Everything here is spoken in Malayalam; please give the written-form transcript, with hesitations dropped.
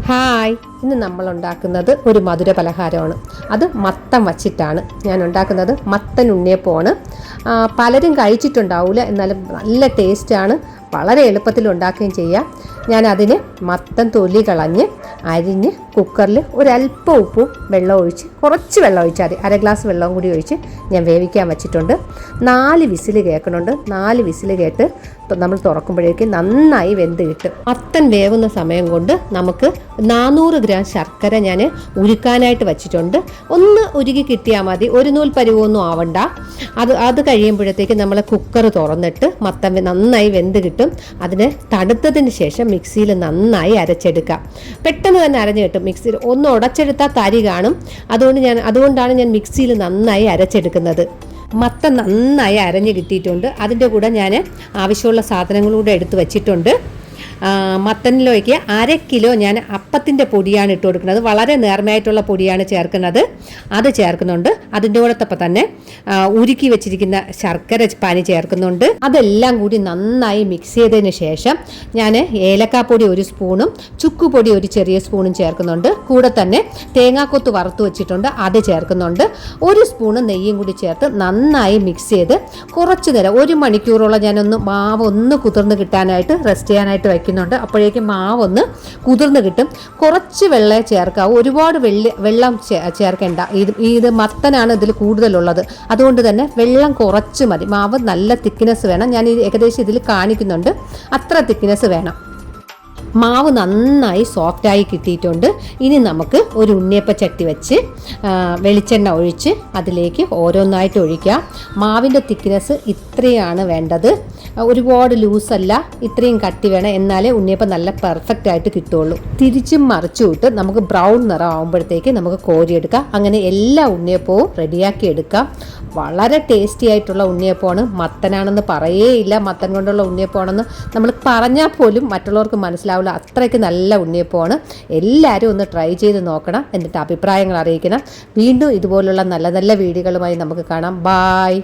ഹായ്, ഇന്ന് നമ്മൾ ഉണ്ടാക്കുന്നത് ഒരു മധുര പലഹാരമാണ്. അത് മത്തൻ വച്ചിട്ടാണ് ഞാൻ ഉണ്ടാക്കുന്നത്. മത്തൻ ഉണ്ണിയപ്പമാണ്. പലരും കഴിച്ചിട്ടുണ്ടാവില്ല, എന്നാലും നല്ല ടേസ്റ്റാണ്. വളരെ എളുപ്പത്തിൽ ഉണ്ടാക്കുകയും ചെയ്യാം. ഞാനതിന് മത്തൻ തൊലി കളഞ്ഞ് അരിഞ്ഞ് കുക്കറിൽ ഒരല്പം ഉപ്പും വെള്ളം ഒഴിച്ച്, കുറച്ച് വെള്ളം ഒഴിച്ചാൽ മതി, 1/2 ഗ്ലാസ് വെള്ളവും കൂടി ഒഴിച്ച് ഞാൻ വേവിക്കാൻ വെച്ചിട്ടുണ്ട്. 4 വിസിൽ കേൾക്കുന്നുണ്ട്. 4 വിസിൽ കേട്ട് നമ്മൾ തുറക്കുമ്പോഴേക്കും നന്നായി വെന്ത് കിട്ടും. മത്തൻ വേവുന്ന സമയം കൊണ്ട് നമുക്ക് 400 ഗ്രാം ശർക്കര ഞാൻ ഉരുക്കാനായിട്ട് വെച്ചിട്ടുണ്ട്. ഒന്ന് ഉരുകി കിട്ടിയാൽ മതി, ഒരു നൂൽ പരുവൊന്നും ആവണ്ട. അത് കഴിയുമ്പോഴത്തേക്ക് നമ്മൾ കുക്കർ തുറന്നിട്ട് മത്തൻ നന്നായി വെന്ത് കിട്ടും. അതിന് തണുത്തതിന് ശേഷം മിക്സിയിൽ നന്നായി അരച്ചെടുക്കാം. പെട്ടെന്ന് തന്നെ അരഞ്ഞു കിട്ടും. മിക്സിയിൽ ഒന്ന് ഉടച്ചെടുത്താൽ തരി കാണും. അതുകൊണ്ടാണ് ഞാൻ മിക്സിയിൽ നന്നായി അരച്ചെടുക്കുന്നത്. മത്തൻ നന്നായി അരഞ്ഞ് കിട്ടിയിട്ടുണ്ട്. അതിൻ്റെ കൂടെ ഞാൻ ആവശ്യമുള്ള സാധനങ്ങളൂടെ എടുത്ത് വെച്ചിട്ടുണ്ട്. മത്തനിലേക്ക് 1/2 കിലോ ഞാൻ അപ്പത്തിൻ്റെ പൊടിയാണ് ഇട്ട് കൊടുക്കുന്നത്. വളരെ നേർമയായിട്ടുള്ള പൊടിയാണ് ചേർക്കുന്നത്. അത് ചേർക്കുന്നുണ്ട്. അതിൻ്റെ കൂടത്തൊപ്പം തന്നെ ഉരുക്കി വെച്ചിരിക്കുന്ന ശർക്കര പാനി ചേർക്കുന്നുണ്ട്. അതെല്ലാം കൂടി നന്നായി മിക്സ് ചെയ്തതിന് ശേഷം ഞാൻ ഏലക്കാപ്പൊടി 1 സ്പൂണും ചുക്കുപൊടി 1 ചെറിയ സ്പൂണും ചേർക്കുന്നുണ്ട്. കൂടെ തന്നെ തേങ്ങാക്കൊത്ത് വറുത്ത് വെച്ചിട്ടുണ്ട്, അത് ചേർക്കുന്നുണ്ട്. 1 സ്പൂണ് നെയ്യും കൂടി ചേർത്ത് നന്നായി മിക്സ് ചെയ്ത് കുറച്ച് നേരം 1 മണിക്കൂറോളം ഞാനൊന്ന് മാവ് ഒന്ന് കുതിർന്ന് കിട്ടാനായിട്ട് റെസ്റ്റ് ചെയ്യാനായിട്ട് വയ്ക്കുന്നുണ്ട്. അപ്പോഴേക്കും മാവൊന്ന് കുതിർന്ന് കിട്ടും. കുറച്ച് വെള്ളം ചേർക്കാവൂ, ഒരുപാട് വെള്ളം ചേർക്കേണ്ട. ഇത് മത്തനാണ് ഇതിൽ കൂടുതലുള്ളത്, അതുകൊണ്ട് തന്നെ വെള്ളം കുറച്ച് മതി. മാവ് നല്ല തിക്നെസ് വേണം. ഞാൻ ഏകദേശം ഇതിൽ കാണിക്കുന്നുണ്ട്, അത്ര തിക്നെസ് വേണം. മാവ് നന്നായി സോഫ്റ്റായി കിട്ടിയിട്ടുണ്ട്. ഇനി നമുക്ക് ഒരു ഉണ്ണിയപ്പ ചട്ടി വെച്ച് വെളിച്ചെണ്ണ ഒഴിച്ച് അതിലേക്ക് ഓരോന്നായിട്ട് ഒഴിക്കാം. മാവിൻ്റെ തിക്നെസ് ഇത്രയാണ് വേണ്ടത്, ഒരുപാട് ലൂസല്ല, ഇത്രയും കട്ടി വേണം. എന്നാലേ ഉണ്ണിയപ്പം നല്ല പെർഫെക്റ്റ് ആയിട്ട് കിട്ടുള്ളൂ. തിരിച്ചും മറിച്ചും ഇട്ട് നമുക്ക് ബ്രൗൺ നിറം ആകുമ്പോഴത്തേക്ക് നമുക്ക് കോരിയെടുക്കാം. അങ്ങനെ എല്ലാ ഉണ്ണിയപ്പവും റെഡിയാക്കി എടുക്കാം. വളരെ ടേസ്റ്റി ആയിട്ടുള്ള ഉണ്ണിയപ്പമാണ്. മത്തനാണെന്ന് പറയേയില്ല, മത്തൻ കൊണ്ടുള്ള ഉണ്ണിയപ്പമാണെന്ന് നമ്മൾ പറഞ്ഞാൽ പോലും മറ്റുള്ളവർക്ക് മനസ്സിലാവില്ല. അത്രയ്ക്ക് നല്ല ഉണ്ണിയപ്പമാണ്. എല്ലാവരും ഒന്ന് ട്രൈ ചെയ്ത് നോക്കണം, എന്നിട്ട് അഭിപ്രായങ്ങൾ അറിയിക്കണം. വീണ്ടും ഇതുപോലുള്ള നല്ല നല്ല വീഡിയോകളുമായി നമുക്ക് കാണാം. ബായ്.